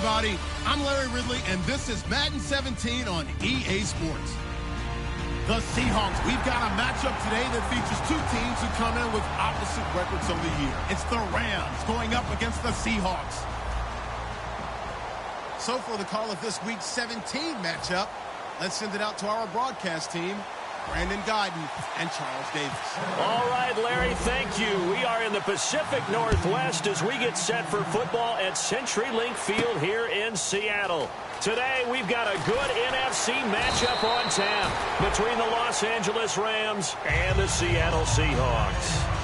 everybody. I'm Larry Ridley, and this is Madden 17 on EA Sports. The Seahawks, we've got a matchup today that features two teams who come in with opposite records on the year. It's the Rams going up against the Seahawks. So for the call of this week's 17 matchup, let's send it out to our broadcast team, Brandon Guyton and Charles Davis. All right, Larry, thank you. We are in the Pacific Northwest as we get set for football at CenturyLink Field here in Seattle. Today, we've got a good NFC matchup on tap between the Los Angeles Rams and the Seattle Seahawks.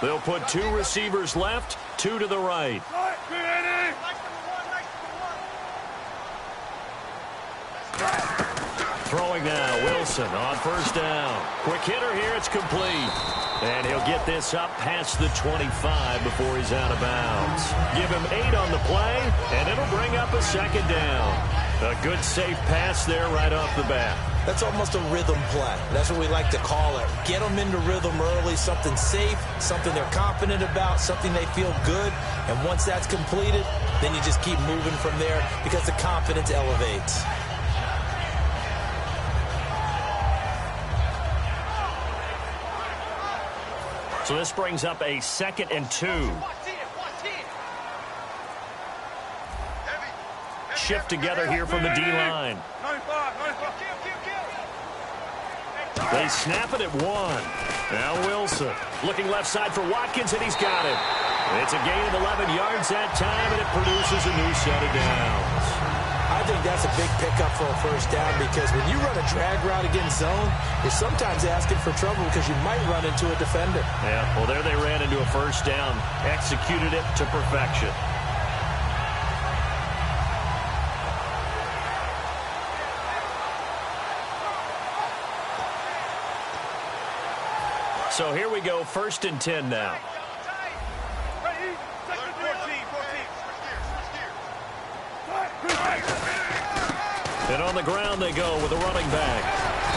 They'll put two receivers left, two to the right. Throwing now, Wilson on first down. Quick hitter here, it's complete. And he'll get this up past the 25 before he's out of bounds. Give him 8 on the play, and it'll bring up a second down. A good safe pass there right off the bat. That's almost a rhythm play. That's what we like to call it. Get them into rhythm early, something safe, something they're confident about, something they feel good. And once that's completed, then you just keep moving from there because the confidence elevates. So this brings up a 2nd and 2. Shift together here from the D-line. They snap it at 1. Now Wilson looking left side for Watkins, and he's got it. It's a gain of 11 yards that time, and it produces a new set of downs. I think that's a big pickup for a first down because when you run a drag route against zone, you're sometimes asking for trouble because you might run into a defender. Yeah, well, there they ran into a first down, executed it to perfection. So here we go, 1st and 10 now. And on the ground they go with a running back.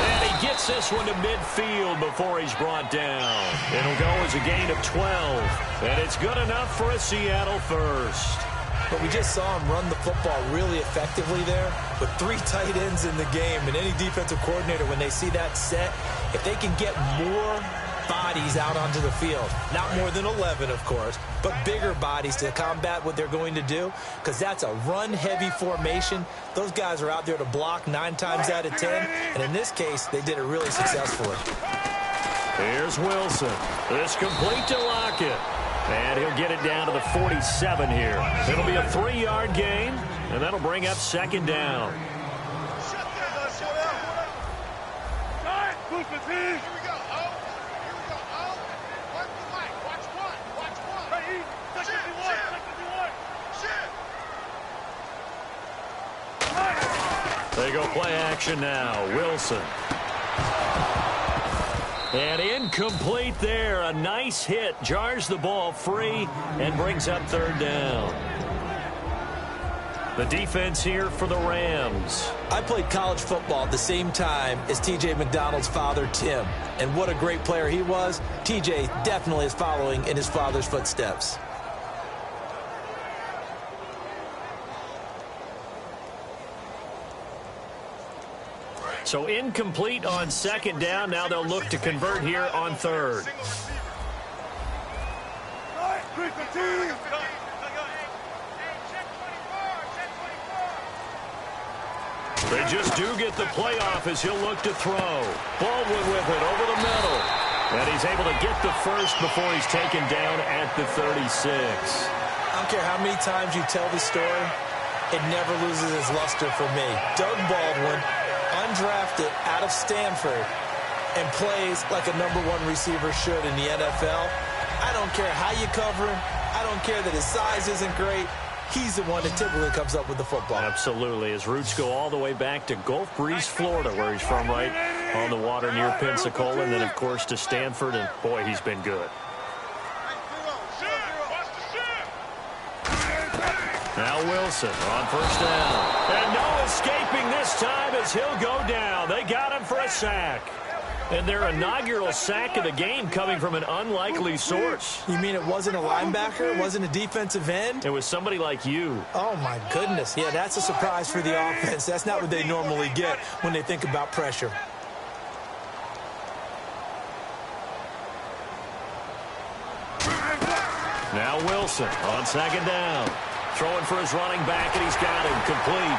And he gets this one to midfield before he's brought down. It'll go as a gain of 12. And it's good enough for a Seattle first. But we just saw him run the football really effectively there with 3 tight ends in the game. And any defensive coordinator, when they see that set, if they can get more bodies out onto the field, not more than 11, of course, but bigger bodies to combat what they're going to do, because that's a run-heavy formation. Those guys are out there to block 9 times out of 10, and in this case, they did it really successfully. Here's Wilson. It's complete to Lockett. And he'll get it down to the 47 here. It'll be a 3-yard gain, and that'll bring up 2nd down. They go play action now. Wilson. And incomplete there. A nice hit. Jars the ball free and brings up 3rd down. The defense here for the Rams. I played college football at the same time as T.J. McDonald's father, Tim. And what a great player he was. T.J. definitely is following in his father's footsteps. So incomplete on 2nd down. Now they'll look to convert here on 3rd. They just do get the playoff as he'll look to throw. Baldwin with it over the middle. And he's able to get the first before he's taken down at the 36. I don't care how many times you tell the story, it never loses its luster for me. Doug Baldwin, undrafted out of Stanford, and plays like a #1 receiver should in the NFL. I don't care how you cover him. I don't care that his size isn't great. He's the one that typically comes up with the football. Absolutely. His roots go all the way back to Gulf Breeze, Florida, where he's from, right on the water near Pensacola, and then, of course, to Stanford, and, boy, he's been good. Now Wilson on first down. And no escaping this time as he'll go down. They got him for a sack. And their inaugural sack of the game coming from an unlikely source. You mean it wasn't a linebacker? It wasn't a defensive end? It was somebody like you. Oh, my goodness. Yeah, that's a surprise for the offense. That's not what they normally get when they think about pressure. Now Wilson on second down. Throwing for his running back, and he's got him complete.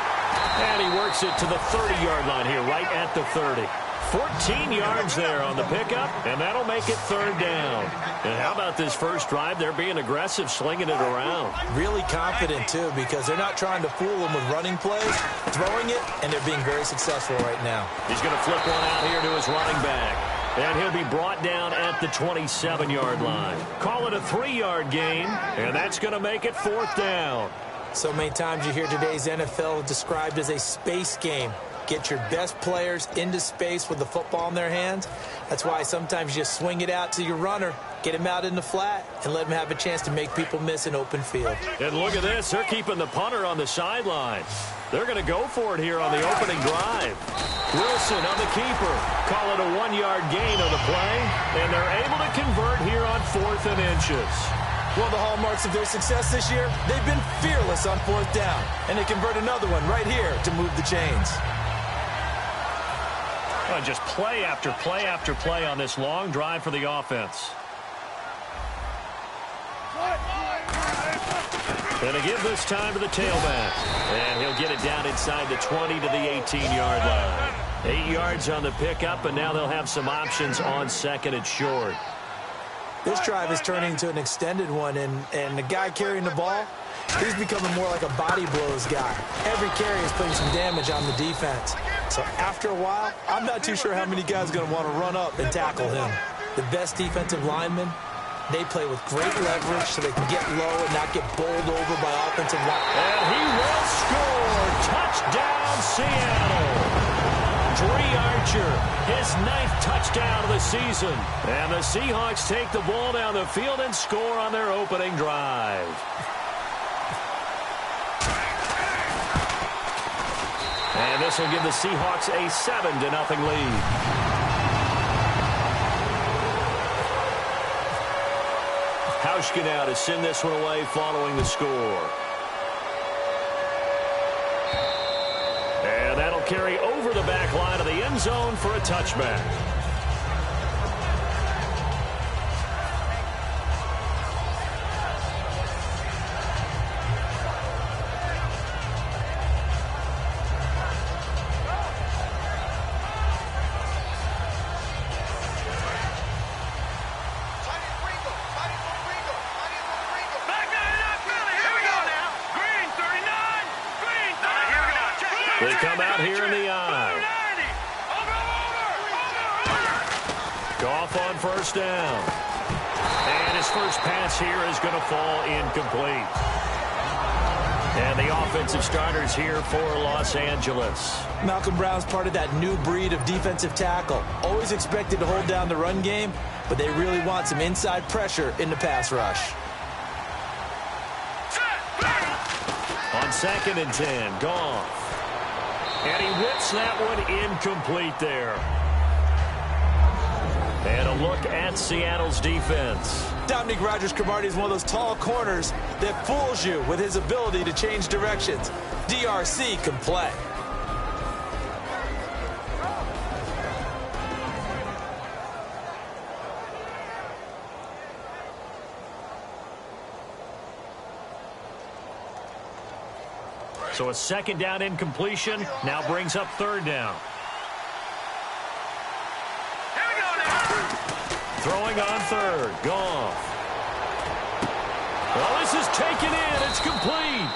And he works it to the 30-yard line here, right at the 30. 14 yards there on the pickup, and that'll make it third down. And how about this first drive? They're being aggressive, slinging it around. Really confident, too, because they're not trying to fool them with running plays, throwing it, and they're being very successful right now. He's going to flip one out here to his running back. And he'll be brought down at the 27-yard line. Call it a 3-yard gain, and that's going to make it fourth down. So many times you hear today's NFL described as a space game. Get your best players into space with the football in their hands. That's why sometimes you just swing it out to your runner, get him out in the flat, and let him have a chance to make people miss an open field. And look at this. They're keeping the punter on the sideline. They're going to go for it here on the opening drive. Wilson on the keeper. Call it a 1-yard gain on the play. And they're able to convert here on 4th and inches. One of the hallmarks of their success this year, they've been fearless on 4th down. And they convert another one right here to move the chains. Oh, just play after play after play on this long drive for the offense. Going to give this time to the tailback. And he'll get it down inside the 20 to the 18-yard line. 8 yards on the pickup, and now they'll have some options on second and short. This drive is turning into an extended one, and the guy carrying the ball, he's becoming more like a body blows guy. Every carry is putting some damage on the defense. So after a while, I'm not too sure how many guys are going to want to run up and tackle him. The best defensive linemen, they play with great leverage so they can get low and not get bowled over by offensive line. And he will score. Touchdown, Seattle. Dree Archer, his 9th touchdown of the season. And the Seahawks take the ball down the field and score on their opening drive. And this will give the Seahawks a 7-0 lead. Hauschka now to send this one away following the score. And that'll carry over the back line of the end zone for a touchback. They come out here in the eye. Goff on first down. And his first pass here is going to fall incomplete. And the offensive starters here for Los Angeles. Malcolm Brown's part of that new breed of defensive tackle. Always expected to hold down the run game, but they really want some inside pressure in the pass rush. On 2nd and 10, Goff. And he whips that one incomplete there. And a look at Seattle's defense. Dominique Rodgers-Cromartie is one of those tall corners that fools you with his ability to change directions. DRC can play. So a 2nd down incompletion now brings up 3rd down. Here we go now. Throwing on 3rd, Goff. Well, this is taken in. It's complete.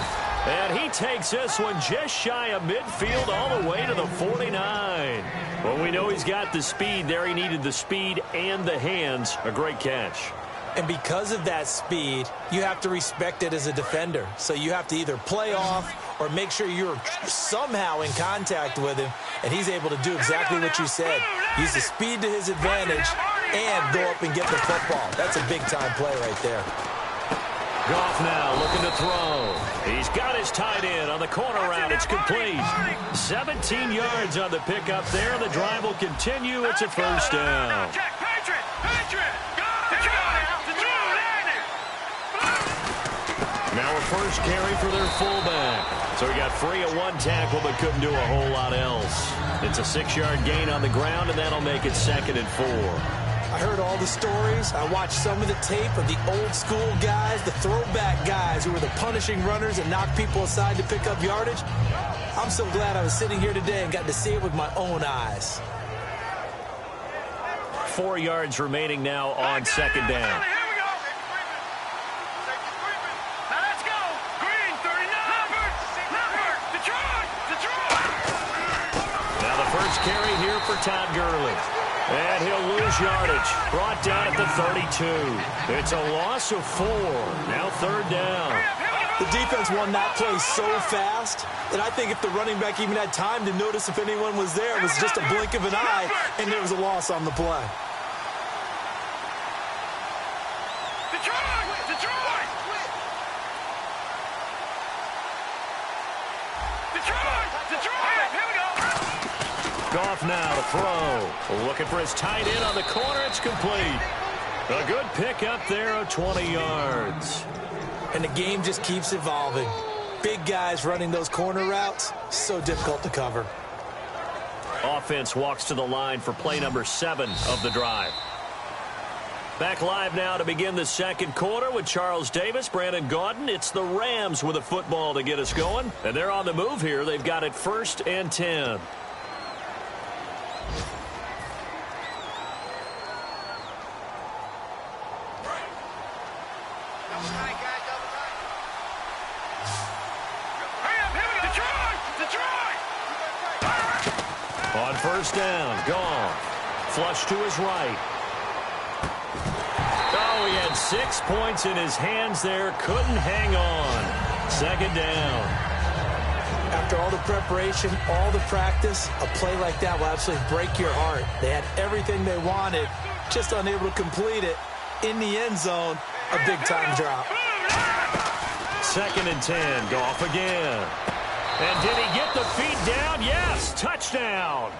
And he takes this one just shy of midfield all the way to the 49. Well, we know he's got the speed there. He needed the speed and the hands. A great catch. And because of that speed, you have to respect it as a defender. So you have to either play off or make sure you're somehow in contact with him, and he's able to do exactly what you said. Use the speed to his advantage and go up and get the football. That's a big-time play right there. Goff now looking to throw. He's got his tight end on the corner route. It's complete. 17 yards on the pickup there. The drive will continue. It's a first down. Now a first carry for their fullback. So he got free of one tackle but couldn't do a whole lot else. It's a 6-yard gain on the ground, and that'll make it 2nd and 4. I heard all the stories. I watched some of the tape of the old school guys, the throwback guys who were the punishing runners and knocked people aside to pick up yardage. I'm so glad I was sitting here today and got to see it with my own eyes. 4 yards remaining now on 2nd down. Now the first carry here for Todd Gurley. And he'll lose yardage. Brought down at the 32. It's a loss of 4. Now 3rd down. The defense won that play so fast that I think if the running back even had time to notice if anyone was there, it was just a blink of an eye, and there was a loss on the play. Goff now to throw. Looking for his tight end on the corner. It's complete. A good pick up there of 20 yards. And the game just keeps evolving. Big guys running those corner routes, so difficult to cover. Offense walks to the line for play number 7 of the drive. Back live now to begin the 2nd quarter with Charles Davis, Brandon Gaudin. It's the Rams with a football to get us going. And they're on the move here. They've got it 1st and 10. On 1st down, Goff. Flush to his right. Oh, he had 6 points in his hands there. Couldn't hang on. 2nd down. After all the preparation, all the practice, a play like that will absolutely break your heart. They had everything they wanted, just unable to complete it. In the end zone, a big-time drop. 2nd and 10, Goff again. And did he get the feet down? Yes, touchdown.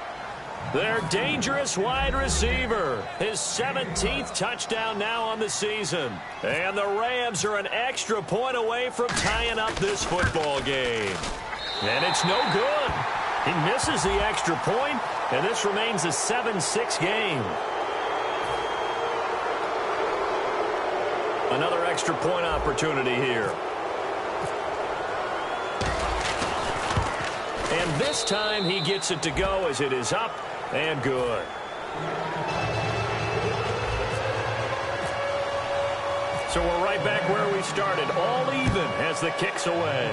Their dangerous wide receiver. His 17th touchdown now on the season. And the Rams are an extra point away from tying up this football game. And it's no good. He misses the extra point, and this remains a 7-6 game. Another extra point opportunity here. And this time he gets it to go as it is up and good. So we're right back where we started, all even as the kick's away.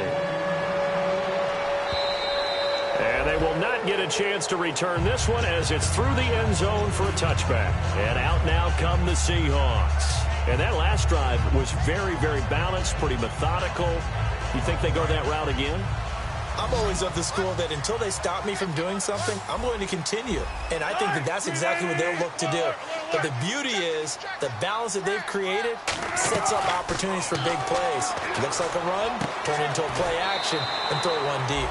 And they will not get a chance to return this one as it's through the end zone for a touchback. And out now come the Seahawks. And that last drive was very, very balanced, pretty methodical. You think they go that route again? I'm always of the school that until they stop me from doing something, I'm going to continue. And I think that that's exactly what they'll look to do. But the beauty is the balance that they've created sets up opportunities for big plays. Looks like a run, turn it into a play action, and throw one deep.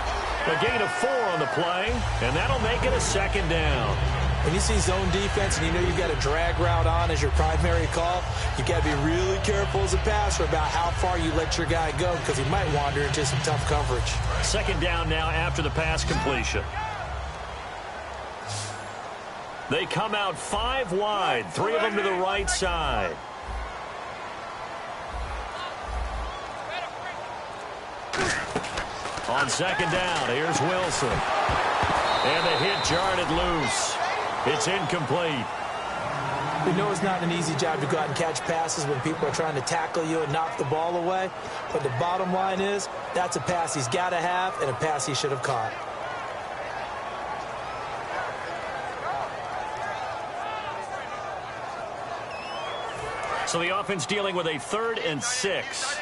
A gain of 4 on the play, and that'll make it a 2nd down. When you see zone defense and you know you've got a drag route on as your primary call, you got to be really careful as a passer about how far you let your guy go because he might wander into some tough coverage. 2nd down now after the pass completion. They come out 5 wide, 3 of them to the right side. On 2nd down, here's Wilson. And the hit jarred it loose. It's incomplete. We know it's not an easy job to go out and catch passes when people are trying to tackle you and knock the ball away. But the bottom line is, that's a pass he's got to have and a pass he should have caught. So the offense dealing with a 3rd and 6.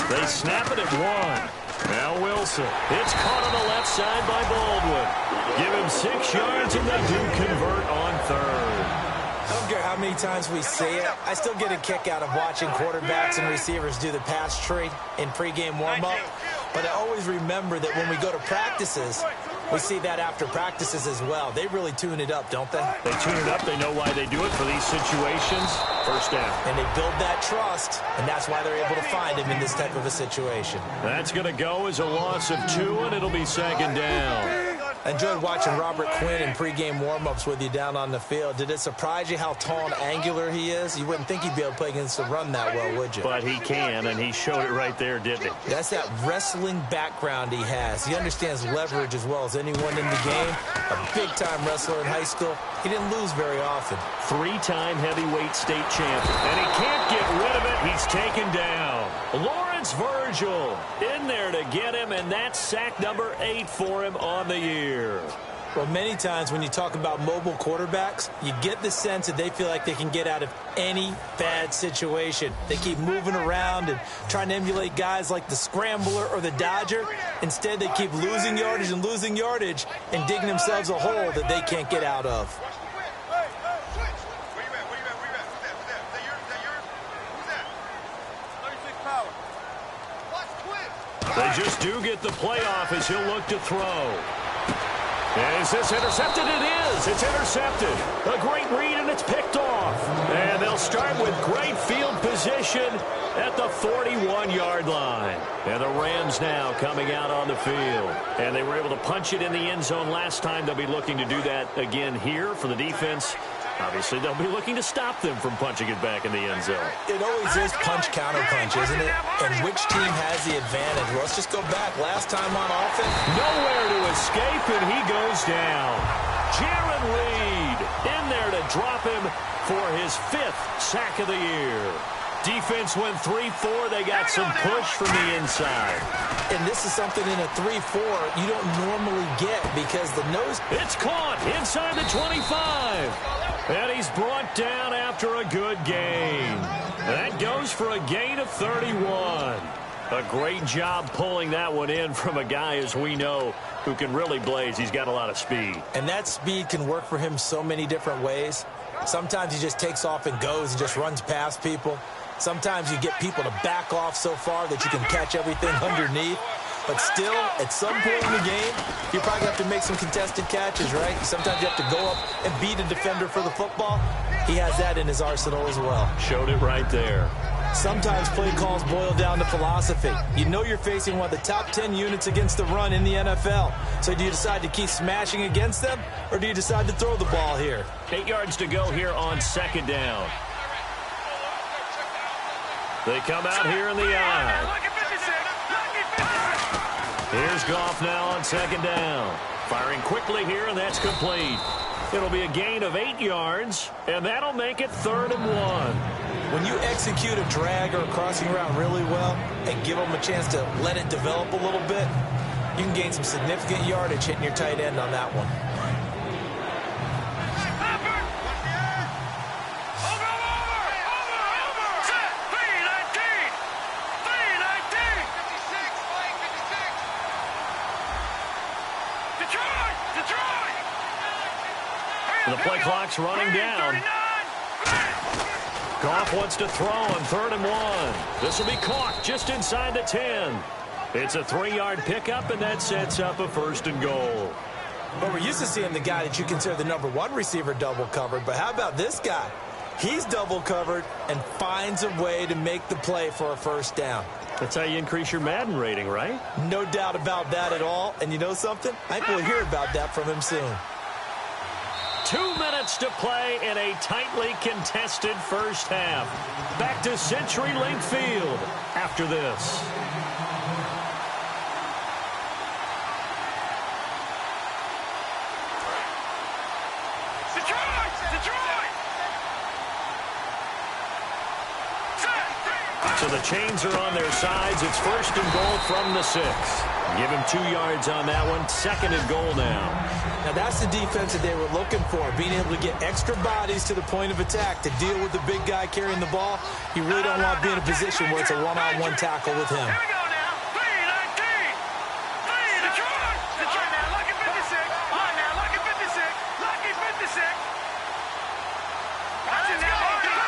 They snap it at 1. Now Wilson. It's caught on the left side by Baldwin. Give him 6 yards, and they do convert on 3rd. I don't care how many times we say it, I still get a kick out of watching quarterbacks and receivers do the pass tree in pregame warm-up. But I always remember that when we go to practices, we see that after practices as well. They really tune it up, don't they? They tune it up. They know why they do it for these situations. First down. And they build that trust, and that's why they're able to find him in this type of a situation. That's going to go as a loss of 2, and it'll be 2nd down. I enjoyed watching Robert Quinn in pregame warm-ups with you down on the field. Did it surprise you how tall and angular he is? You wouldn't think he'd be able to play against the run that well, would you? But he can, and he showed it right there, didn't he? That's that wrestling background he has. He understands leverage as well as anyone in the game. A big-time wrestler in high school. He didn't lose very often. 3-time heavyweight state champion. And he can't get rid of it. He's taken down. Lawrence Virgil in there to get him, and that's sack number 8 for him on the year. Well, many times when you talk about mobile quarterbacks, you get the sense that they feel like they can get out of any bad situation. They keep moving around and trying to emulate guys like the Scrambler or the Dodger. Instead, they keep losing yardage and digging themselves a hole that they can't get out of. They just do get the playoff as he'll look to throw. Is this intercepted? It is. It's intercepted. A great read, and it's picked off. And they'll start with great field position at the 41-yard line. And the Rams now coming out on the field. And they were able to punch it in the end zone last time. They'll be looking to do that again here for the defense. Obviously, they'll be looking to stop them from punching it back in the end zone. It always is punch-counter-punch, isn't it? And which team has the advantage? Well, let's just go back. Last time on offense. Nowhere to escape, and he goes down. Jaron Reed in there to drop him for his 5th sack of the year. Defense went 3-4. They got some push from the inside. And this is something in a 3-4 you don't normally get because the nose... It's caught inside the 25. And he's brought down after a good gain. That goes for a gain of 31. A great job pulling that one in from a guy, as we know, who can really blaze. He's got a lot of speed. And that speed can work for him so many different ways. Sometimes he just takes off and goes and just runs past people. Sometimes you get people to back off so far that you can catch everything underneath. But still, at some point in the game, you probably have to make some contested catches, right? Sometimes you have to go up and beat a defender for the football. He has that in his arsenal as well. Showed it right there. Sometimes play calls boil down to philosophy. You know you're facing one of the top 10 units against the run in the NFL. So do you decide to keep smashing against them, or do you decide to throw the ball here? 8 yards to go here on 2nd down. They come out here in the eye. Here's Goff now on 2nd down. Firing quickly here, and that's complete. It'll be a gain of 8 yards, and that'll make it 3rd and 1. When you execute a drag or a crossing route really well and give them a chance to let it develop a little bit, you can gain some significant yardage hitting your tight end on that one. The play clock's running down. Goff wants to throw on 3rd and 1. This will be caught just inside the 10. It's a 3-yard pickup, and that sets up a 1st and goal. But we're used to seeing the guy that you consider the number 1 receiver double covered. But how about this guy? He's double covered and finds a way to make the play for a 1st down. That's how you increase your Madden rating, right? No doubt about that at all. And you know something? I think we'll hear about that from him soon. 2 minutes to play in a tightly contested first half. Back to CenturyLink Field after this. It's a So the chains are on their sides. It's 1st and goal from the 6. Give him 2 yards on that one. 2nd and goal now. Now that's the defense that they were looking for, being able to get extra bodies to the point of attack to deal with the big guy carrying the ball. You really don't want to be in a position where it's a one-on-one tackle with him. Here we go now. 3-19. 3, Detroit now. Lucky 56. All right now, Lucky 56. Lucky 56. Watch it now. Good.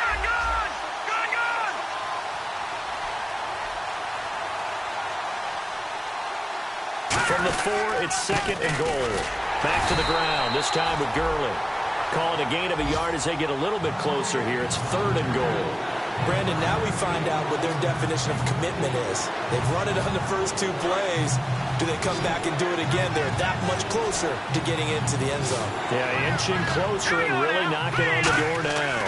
From the 4, it's 2nd and goal. Back to the ground, this time with Gurley. Calling a gain of a yard as they get a little bit closer here. It's 3rd and goal. Brandon, now we find out what their definition of commitment is. They've run it on the first 2 plays. Do they come back and do it again? They're that much closer to getting into the end zone. Yeah, inching closer and really knocking on the door now.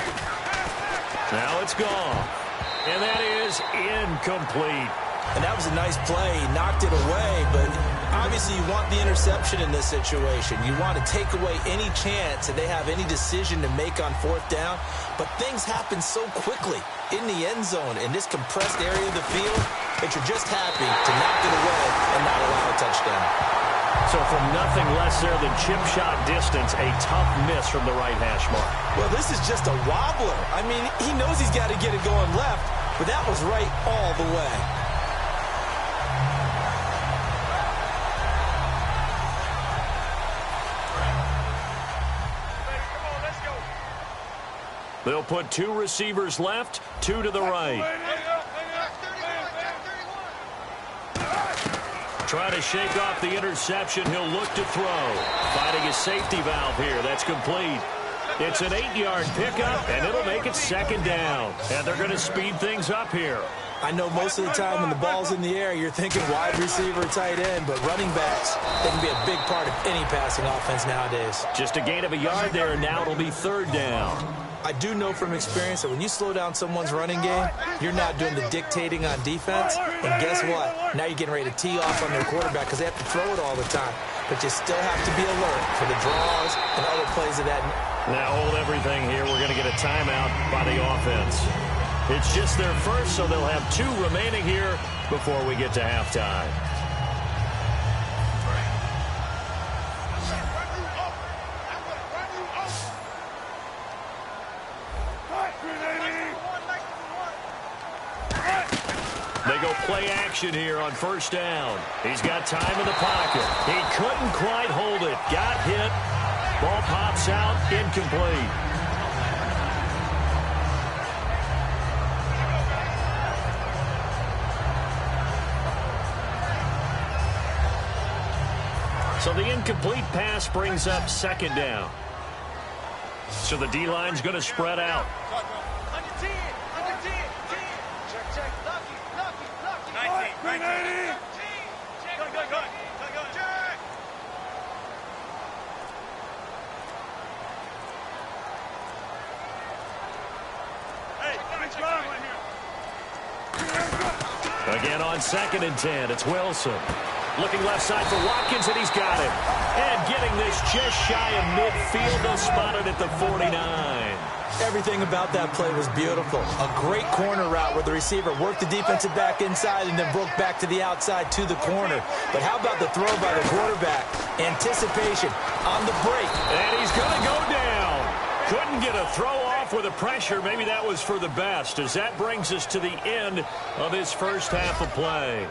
Now it's gone. And that is incomplete. And that was a nice play. He knocked it away, but obviously you want the interception in this situation. You want to take away any chance that they have any decision to make on 4th down. But things happen so quickly in the end zone, in this compressed area of the field, that you're just happy to knock it away and not allow a touchdown. So from nothing less there than chip shot distance, a tough miss from the right hash mark. Well, this is just a wobbler. I mean, he knows he's got to get it going left, but that was right all the way. They'll put 2 receivers left, 2 to the right. Try to shake off the interception. He'll look to throw. Finding his safety valve here. That's complete. It's an 8-yard pickup, and it'll make it 2nd down. And they're going to speed things up here. I know most of the time when the ball's in the air, you're thinking wide receiver, tight end, but running backs, they can be a big part of any passing offense nowadays. Just a gain of a yard there, and now it'll be 3rd down. I do know from experience that when you slow down someone's running game, you're not doing the dictating on defense. And guess what? Now you're getting ready to tee off on their quarterback because they have to throw it all the time. But you still have to be alert for the draws and other plays of that. Now hold everything here. We're going to get a timeout by the offense. It's just their first, so they'll have 2 remaining here before we get to halftime. They go play action here on 1st down. He's got time in the pocket. He couldn't quite hold it. Got hit. Ball pops out. Incomplete. So the incomplete pass brings up 2nd down. So the D-line's going to spread out. Again on 2nd and 10, it's Wilson. Looking left side for Watkins, and he's got it. And getting this just shy of midfield. They'll spot it at the 49. Everything about that play was beautiful. A great corner route where the receiver worked the defensive back inside and then broke back to the outside to the corner. But how about the throw by the quarterback? Anticipation on the break. And he's going to go down. Couldn't get a throw off with the pressure. Maybe that was for the best, as that brings us to the end of his first half of play.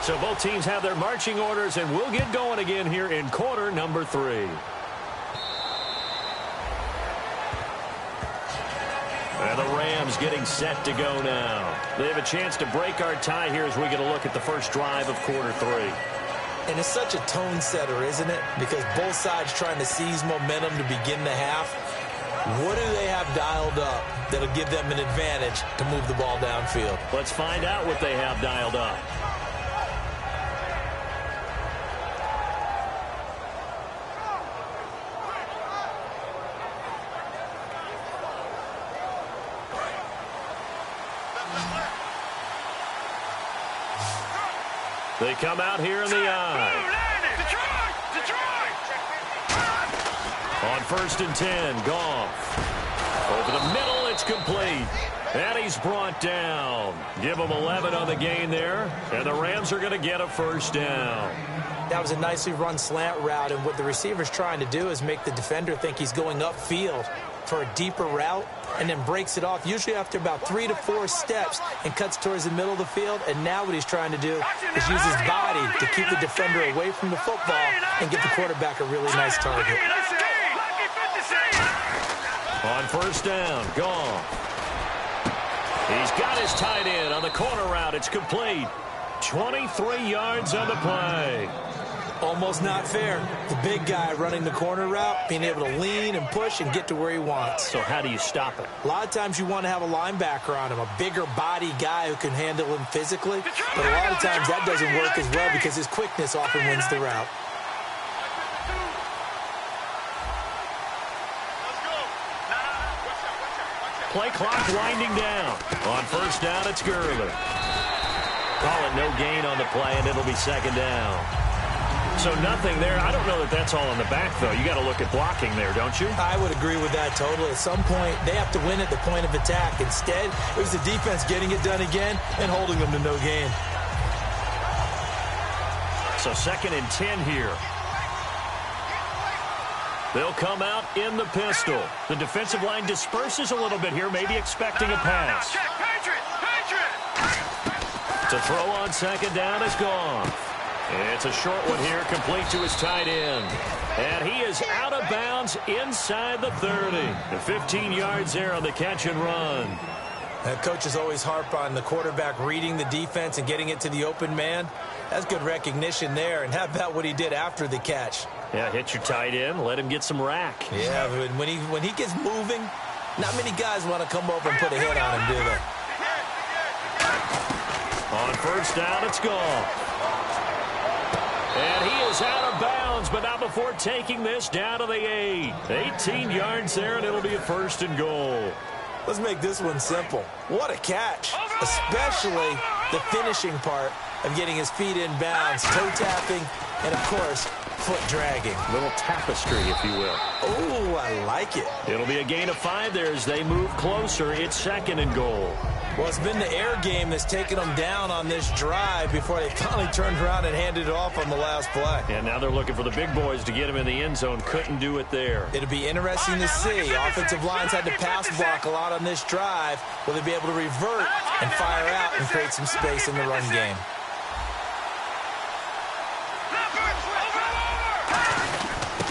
So both teams have their marching orders, and we'll get going again here in quarter number 3. And the Rams getting set to go now. They have a chance to break our tie here as we get a look at the first drive of quarter 3. And it's such a tone setter, isn't it? Because both sides trying to seize momentum to begin the half. What do they have dialed up that'll give them an advantage to move the ball downfield? Let's find out what they have dialed up. They come out here in the eye. On 1st and 10, Goff. Over the middle, it's complete. And he's brought down. Give him 11 on the gain there. And the Rams are going to get a first down. That was a nicely run slant route, and what the receiver's trying to do is make the defender think he's going upfield for a deeper route and then breaks it off, usually after about 3 to 4 steps, and cuts towards the middle of the field. And now what he's trying to do is use his body to keep the defender away from the football and give the quarterback a really nice target. On 1st down, Goff. He's got his tight end on the corner route. It's complete. 23 yards on the play. Almost not fair. The big guy running the corner route, being able to lean and push and get to where he wants. So how do you stop it? A lot of times you want to have a linebacker on him, a bigger body guy who can handle him physically. But a lot of times that doesn't work as well because his quickness often wins the route. Play clock winding down. On 1st down, it's Gurley. Call it no gain on the play, and it'll be 2nd down. So nothing there. I don't know that that's all in the back, though. You got to look at blocking there, don't you? I would agree with that totally. At some point, they have to win at the point of attack. Instead, it was the defense getting it done again and holding them to no gain. So 2nd and 10 here. They'll come out in the pistol. The defensive line disperses a little bit here, maybe expecting a pass. To throw on 2nd down is gone. It's a short one here, complete to his tight end. And he is out of bounds inside the 30. The 15 yards there on the catch and run. Coaches always harp on the quarterback reading the defense and getting it to the open man. That's good recognition there. And how about what he did after the catch? Yeah, hit your tight end, let him get some rack. Yeah, but when he gets moving, not many guys want to come over and put a hit on him, do they? On 1st down, it's gone. And he is out of bounds, but not before taking this down to the 8. 18 yards there, and it'll be a 1st and goal. Let's make this one simple. What a catch, especially the finishing part of getting his feet in bounds, toe tapping, and, of course, foot dragging. Little tapestry, if you will. Oh, I like it. It'll be a gain of 5 there as they move closer. It's 2nd and goal. Well, it's been the air game that's taken them down on this drive before they finally turned around and handed it off on the last play. And now they're looking for the big boys to get him in the end zone. Couldn't do it there. It'll be interesting to see. Offensive lines had to pass block a lot on this drive. Will they be able to revert and fire out and create some space in the run game?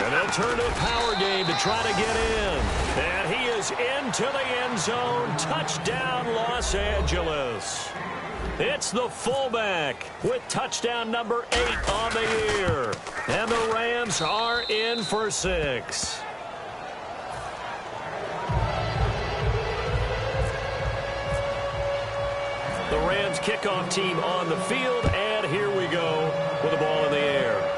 And they'll turn to a power game to try to get in. And he is into the end zone. Touchdown, Los Angeles. It's the fullback with touchdown number 8 on the year. And the Rams are in for 6. The Rams kickoff team on the field. And here we go with the ball in the air.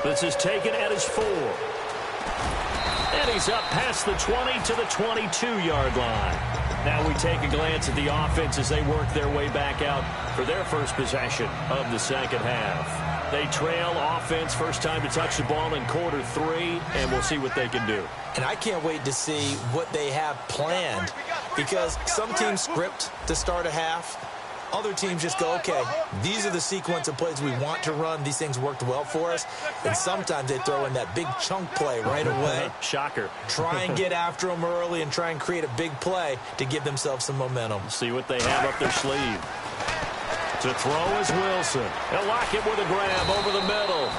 This is taken at his 4. And he's up past the 20 to the 22-yard line. Now we take a glance at the offense as they work their way back out for their first possession of the 2nd half. They trail offense, first time to touch the ball in quarter 3, and we'll see what they can do. And I can't wait to see what they have planned, because some teams script to start a half. Other teams just go, okay, these are the sequence of plays we want to run. These things worked well for us. And sometimes they throw in that big chunk play right away. Shocker. Try and get after them early and try and create a big play to give themselves some momentum. See what they have up their sleeve. To throw is Wilson. He'll lock it with a grab over the middle.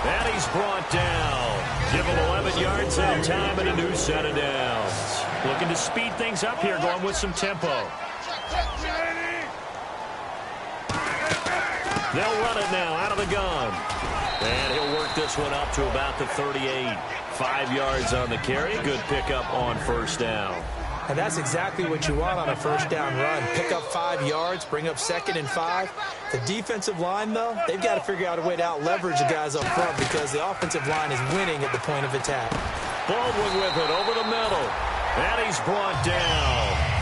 And he's brought down. Give him 11 yards that time and a new set of downs. Looking to speed things up here, going with some tempo. They'll run it now out of the gun. And he'll work this one up to about the 38. 5 yards on the carry. Good pickup on 1st down. And that's exactly what you want on a 1st down run. Pick up 5 yards, bring up 2nd and 5. The defensive line, though, they've got to figure out a way to out-leverage the guys up front because the offensive line is winning at the point of attack. Baldwin with it over the middle. And he's brought down.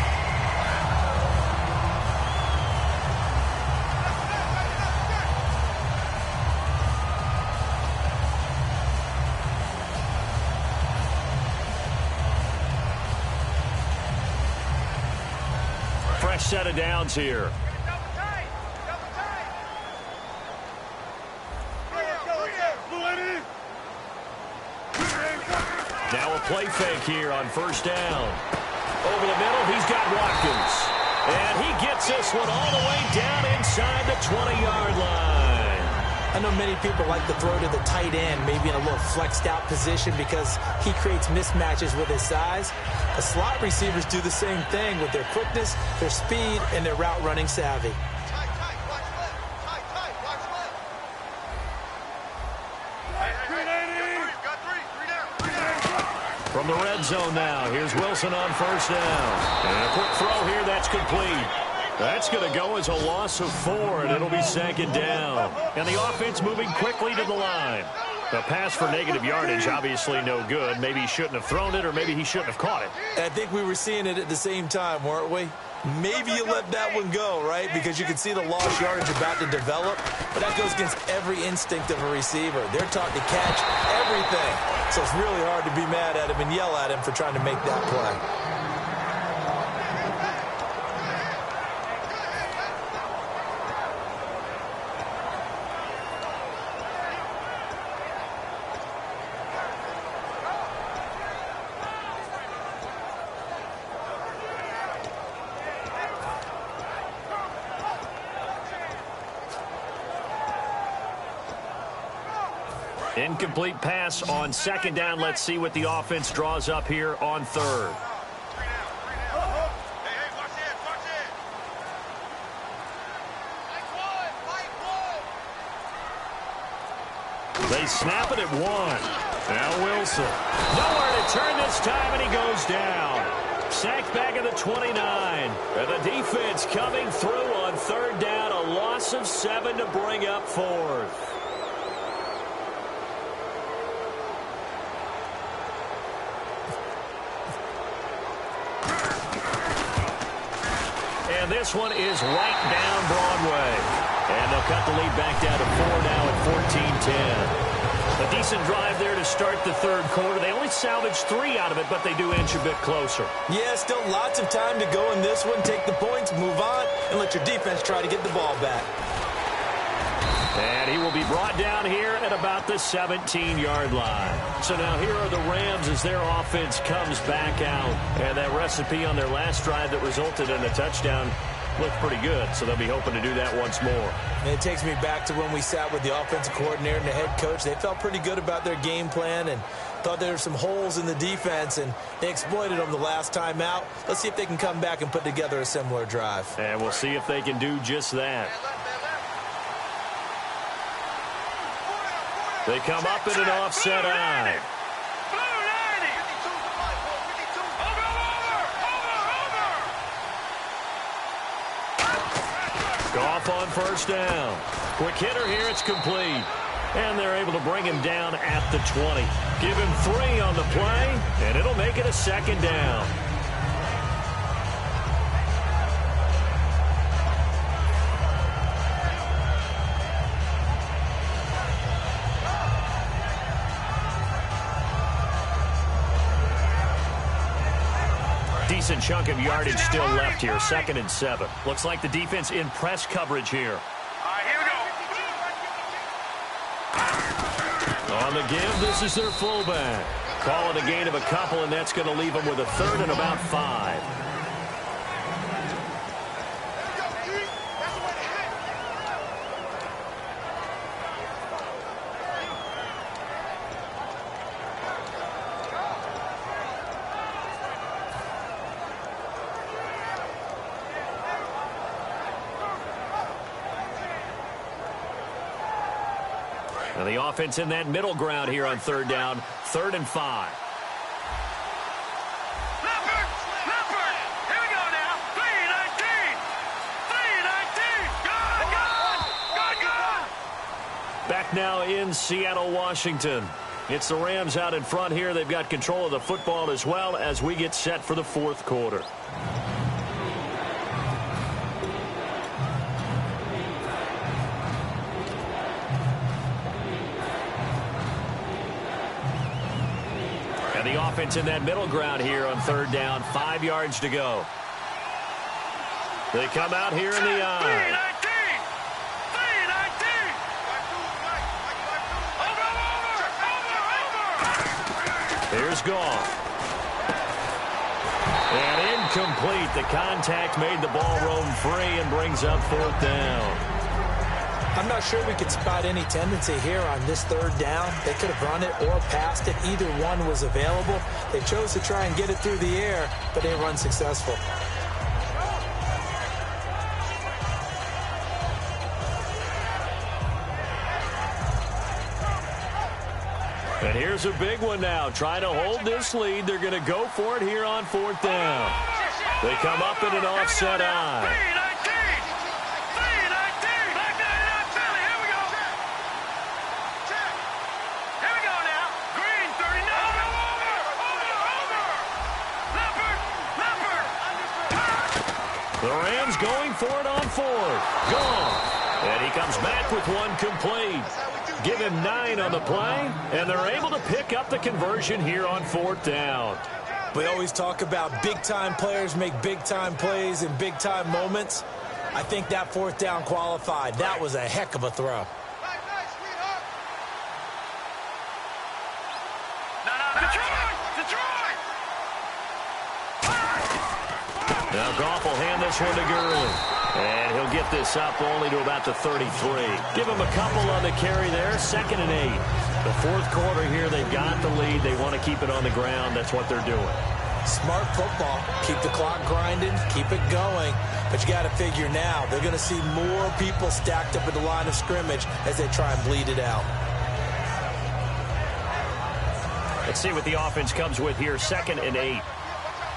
fresh set of downs here. Now a play fake here on first down. Over the middle, he's got Watkins. And he gets this one all the way down inside the 20-yard line. I know many people like to throw to the tight end, maybe in a little flexed out position because he creates mismatches with his size. The slot receivers do the same thing with their quickness, their speed, and their route running savvy. From the red zone now, here's Wilson on first down. And a quick throw here, that's complete. That's going to go as a loss of 4, and it'll be second down. And the offense moving quickly to the line. The pass for negative yardage, obviously no good. Maybe he shouldn't have thrown it, or maybe he shouldn't have caught it. I think we were seeing it at the same time, weren't we? Maybe you let that one go, right? Because you can see the lost yardage about to develop. But that goes against every instinct of a receiver. They're taught to catch everything. So it's really hard to be mad at him and yell at him for trying to make that play. Incomplete pass on second down. Let's see what the offense draws up here on third. They snap it at 1. Now Wilson. Nowhere to turn this time, and he goes down. Sacked back at the 29. And the defense coming through on third down. A loss of 7 to bring up fourth. And this one is right down Broadway. And they'll cut the lead back down to 4 now at 14-10. A decent drive there to start the third quarter. They only salvaged 3 out of it, but they do inch a bit closer. Yeah, still lots of time to go in this one. Take the points, move on, and let your defense try to get the ball back. And he will be brought down here at about the 17-yard line. So now here are the Rams as their offense comes back out. And that recipe on their last drive that resulted in a touchdown looked pretty good. So they'll be hoping to do that once more. And it takes me back to when we sat with the offensive coordinator and the head coach. They felt pretty good about their game plan and thought there were some holes in the defense, and they exploited them the last time out. Let's see if they can come back and put together a similar drive. And we'll see if they can do just that. They come up in an offset eye. Goff on first down. Quick hitter here, it's complete. And they're able to bring him down at the 20. Give him 3 on the play, and it'll make it a second down. Decent chunk of yardage still left here. 2nd and 7. Looks like the defense in press coverage here. All right, here we go. On the give, this is their fullback. Call it a gain of a couple, and that's going to leave them with a 3rd and about 5. And the offense in that middle ground here on third down. 3rd and 5. Leopard! Leopard! Here we go now. 3-19! 3-19! Good! Back now in Seattle, Washington. It's the Rams out in front here. They've got control of the football as well as we get set for the 4th quarter. And the offense in that middle ground here on third down. 5 yards to go. They come out here in the eye. 3-19. Here's Goff. And incomplete. The contact made the ball roam free and brings up 4th down. I'm not sure we could spot any tendency here on this 3rd down. They could have run it or passed it. Either one was available. They chose to try and get it through the air, but they were unsuccessful. And here's a big one now. Trying to hold this lead. They're going to go for it here on 4th down. They come up in an offset eye. 3-19. Back there in our belly. Here we go. Here we go now. Green, 39. Over. Leopard. The Rams going for it on 4th. Gone. And he comes back with one complete. Give him 9 on the play, and they're able to pick up the conversion here on 4th down. We always talk about big-time players make big-time plays in big-time moments. I think that 4th down qualified. That was a heck of a throw. Detroit! Now Goff will hand this one to Gurley. And he'll get this up only to about the 33. Give him a couple on the carry there. 2nd and 8. The 4th quarter here, they've got the lead. They want to keep it on the ground. That's what they're doing. Smart football. Keep the clock grinding. Keep it going. But you got to figure now, they're going to see more people stacked up at the line of scrimmage as they try and bleed it out. Let's see what the offense comes with here. 2nd and 8.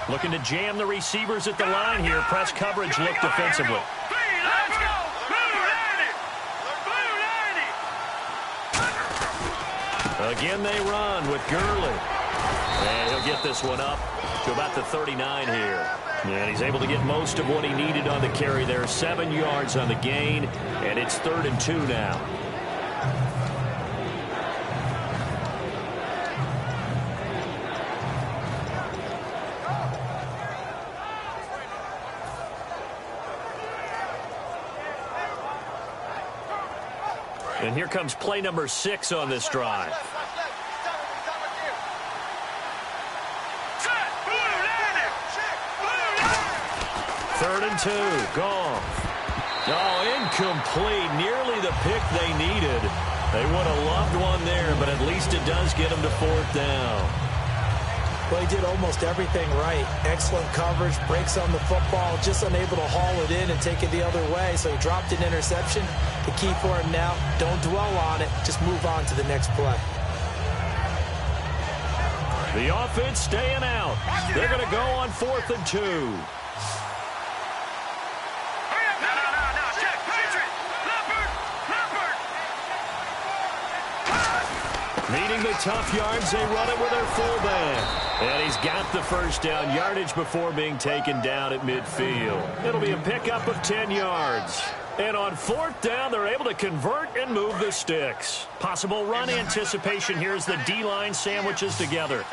Looking to jam the receivers at the line here. Press coverage look defensively. Let's go! Blue 90! Again they run with Gurley. And he'll get this one up to about the 39 here. And he's able to get most of what he needed on the carry there. 7 yards on the gain. And it's 3rd and 2 now. And here comes play number 6 on this drive. Third and 2. Goff. Oh, incomplete. Nearly the pick they needed. They would have loved one there, but at least it does get them to 4th down. Well, he did almost everything right. Excellent coverage, breaks on the football, just unable to haul it in and take it the other way. So he dropped an interception. The key for him now, don't dwell on it. Just move on to the next play. The offense staying out. They're going to go on 4th and 2. Needing the tough yards, they run it with their fullback. And he's got the first down yardage before being taken down at midfield. It'll be a pickup of 10 yards. And on 4th down, they're able to convert and move the sticks. Possible run anticipation here as the D-line sandwiches together.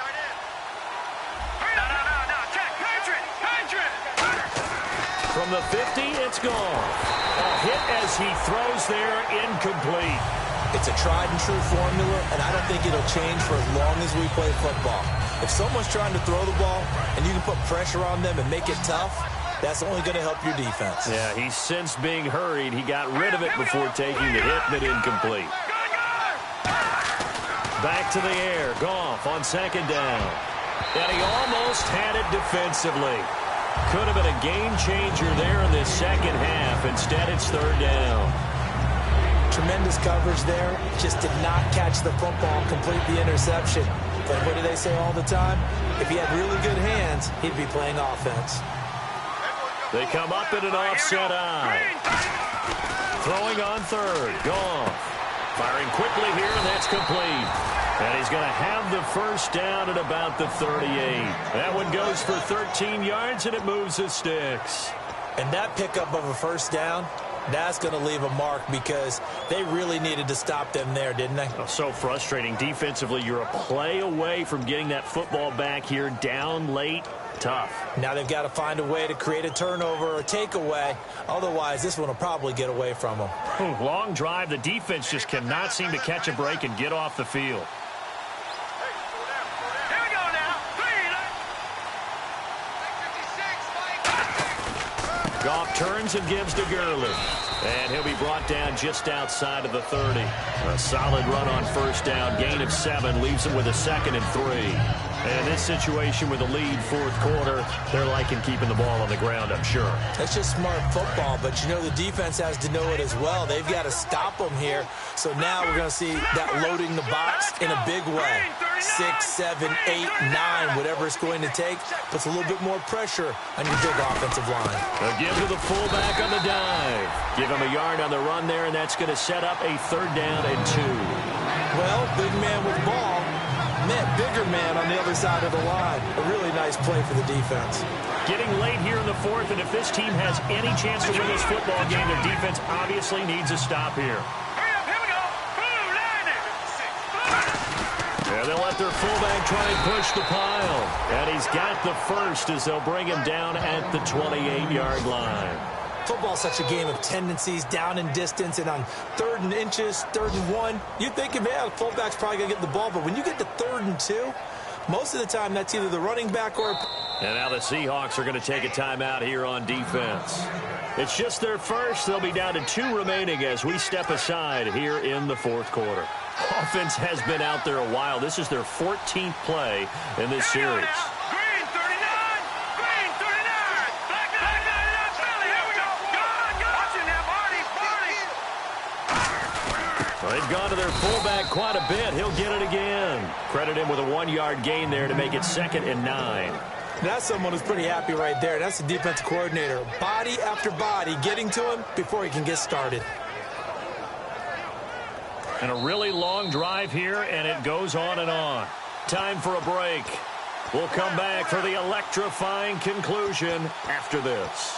From the 50, it's gone. A hit as he throws there, incomplete. It's a tried-and-true formula, and I don't think it'll change for as long as we play football. If someone's trying to throw the ball and you can put pressure on them and make it tough, that's only going to help your defense. Yeah, he's since being hurried. He got rid of it before taking the hit, but incomplete. Back to the air. Goff on 2nd down. And he almost had it defensively. Could have been a game changer there in this 2nd half. Instead, it's 3rd down. Tremendous coverage there. Just did not catch the football, complete the interception. But what do they say all the time? If he had really good hands, he'd be playing offense. They come up in an offset eye. Throwing on 3rd. Goff. Firing quickly here, and that's complete. And he's going to have the first down at about the 38. That one goes for 13 yards, and it moves the sticks. And that pickup of a first down, That's going to leave a mark because they really needed to stop them there, didn't they? Oh, so frustrating. Defensively, you're a play away from getting that football back here down late. Tough. Now they've got to find a way to create a turnover or takeaway. Otherwise, this one will probably get away from them. Long drive. The defense just cannot seem to catch a break and get off the field. Here we go now. Goff turns and gives to Gurley. And he'll be brought down just outside of the 30. A solid run on first down. Gain of 7 leaves him with a 2nd and 3. And this situation with a lead fourth quarter, they're liking keeping the ball on the ground, I'm sure. That's just smart football, but you know the defense has to know it as well. They've got to stop them here. So now we're going to see that loading the box in a big way. 6, 7, 8, 9, whatever it's going to take, puts a little bit more pressure on your big offensive line. A give to the fullback on the dive. Give him a yard on the run there, and that's going to set up a 3rd down and 2. Well, big man with ball met bigger man on the other side of the line. A really nice play for the defense. Getting late here in the 4th, and if this team has any chance to win this football game, their defense obviously needs a stop here. And they'll let their fullback try and push the pile. And he's got the first as they'll bring him down at the 28-yard line. Football's such a game of tendencies, down in distance, and on 3rd and inches, 3rd and 1, you're thinking, man, the fullback's probably going to get the ball. But when you get to 3rd and 2, most of the time that's either the running back or... And now the Seahawks are going to take a timeout here on defense. It's just their first. They'll be down to 2 remaining as we step aside here in the 4th quarter. Offense has been out there a while. This is their 14th play in this series. Green 39. Green 39. Black 99. Philly. Here we go. Gone. Watching now, Barney. Well, they've gone to their fullback quite a bit. He'll get it again. Credit him with a 1-yard gain there to make it 2nd and 9. That's someone who's pretty happy right there. That's the defensive coordinator. Body after body getting to him before he can get started. And a really long drive here, and it goes on and on. Time for a break. We'll come back for the electrifying conclusion after this.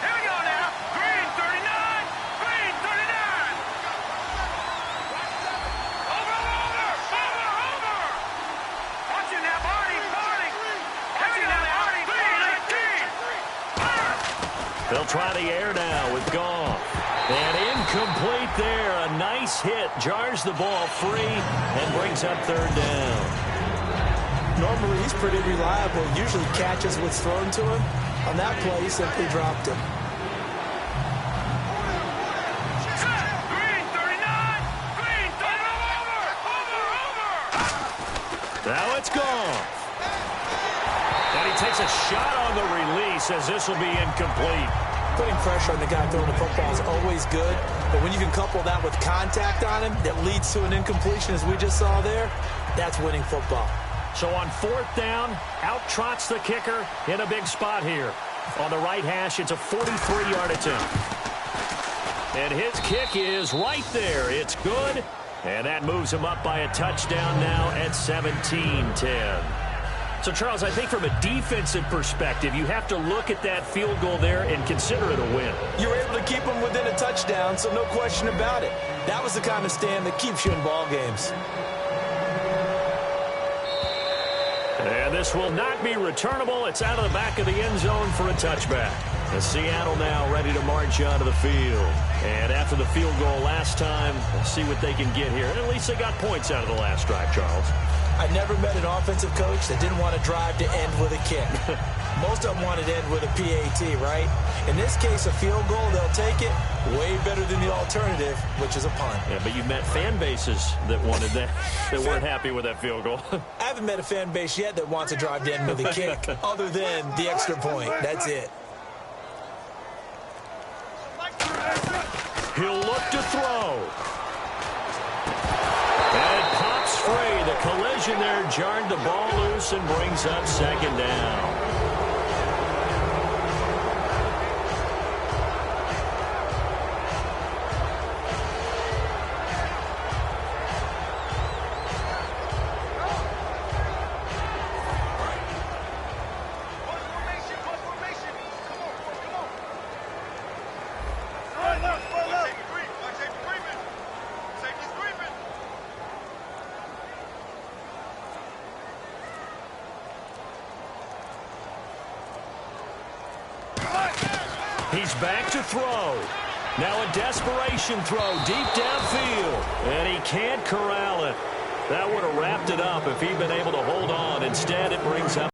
Here we go now. Green 39. Green 39. Over. Watching now, Barney. Watching now, Barney. They'll try the air now with Goff. And incomplete there. A nice hit. Jars the ball free and brings up 3rd down. Normally, he's pretty reliable. Usually catches what's thrown to him. On that play, he simply dropped him. Green 39. Green 39. Over. Now it's Goff. And he takes a shot on the release as this will be incomplete. Putting pressure on the guy throwing the football is always good, but when you can couple that with contact on him that leads to an incompletion, as we just saw there, that's winning football. So on 4th down, out trots the kicker in a big spot here. On the right hash, it's a 43-yard attempt. And his kick is right there. It's good, and that moves him up by a touchdown now at 17-10. So, Charles, I think from a defensive perspective, you have to look at that field goal there and consider it a win. You were able to keep them within a touchdown, so no question about it. That was the kind of stand that keeps you in ball games. And this will not be returnable. It's out of the back of the end zone for a touchback. And Seattle now ready to march onto the field. And after the field goal last time, let's see what they can get here. And at least they got points out of the last drive, Charles. I never met an offensive coach that didn't want to drive to end with a kick. Most of them wanted to end with a PAT, right? In this case, a field goal, they'll take it. Way better than the alternative, which is a punt. Yeah, but you've met fan bases that wanted that, that weren't happy with that field goal. I haven't met a fan base yet that wants to drive to end with a kick, other than the extra point. That's it. He'll look to throw. And it pops free. The collision there jarred the ball loose and brings up 2nd down. He's back to throw. Now a desperation throw deep downfield. And he can't corral it. That would have wrapped it up if he'd been able to hold on. Instead, it brings up